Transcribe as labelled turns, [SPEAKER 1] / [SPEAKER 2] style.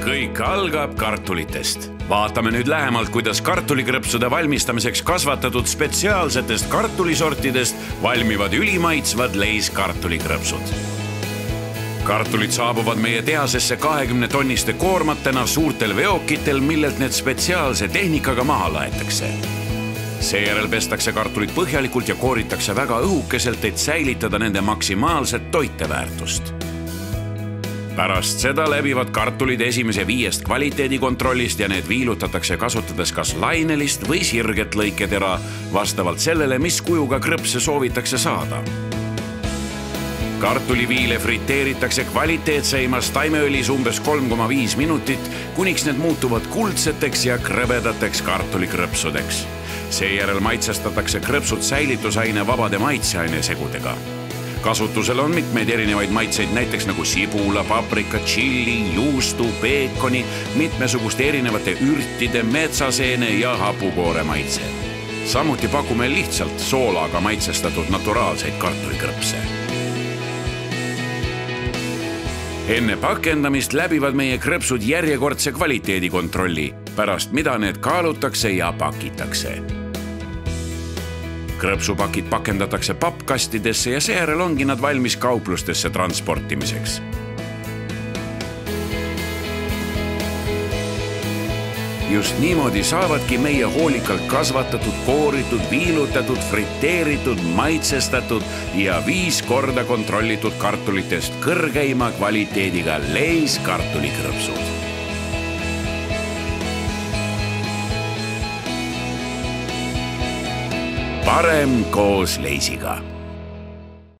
[SPEAKER 1] kõik algab kartulitest. Vaatame nüüd lähemalt, kuidas kartulikrõpsude valmistamiseks kasvatatud spetsiaalsetest kartulisortidest valmivad ülimaitsvad Lay's kartulikrõpsud. Kartulid saabuvad meie tehasesse 20-tonniste koormatena suurtel veokitel, millelt need spetsiaalse tehnikaga maha laetakse. Seejärel pestakse kartulid põhjalikult ja kooritakse väga õhukeselt, et säilitada nende maksimaalset toiteväärtust. Pärast seda läbivad kartulid esimese 5 kvaliteedikontrollist ja need viilutatakse kasutades kas lainelist või sirget lõiketera vastavalt sellele, mis kujuga krõpse soovitakse saada. Kartuliviile friteeritakse kvaliteetseimas taimeõlis umbes 3,5 minutit, kuniks need muutuvad kuldseteks ja krõbedateks kartulikrõpsudeks. Seejärel maitsestatakse krõpsud säilitusaine vabade maitseaine segudega. Kasutusel on mitmeid erinevaid maitseid, näiteks nagu sibula, paprika, tšilli, juustu, peekoni, mitmesuguste erinevate ürtide, metsaseene ja hapukoore maitse. Samuti pakume lihtsalt soolaga maitsestatud naturaalseid kartulikrõpse. Enne pakendamist läbivad meie krõpsud järjekordse kvaliteedikontrolli, pärast mida need kaalutakse ja pakitakse. Krõpsupakid pakendatakse pappkastidesse ja seejärel ongi nad valmis kauplustesse transportimiseks. Just niimoodi saavadki meie hoolikalt kasvatatud, kooritud, viilutatud, friteeritud, maitsestatud ja 5 korda kontrollitud kartulitest kõrgeima kvaliteediga Lay's kartulikrõpsud. Parem koos Lay'siga.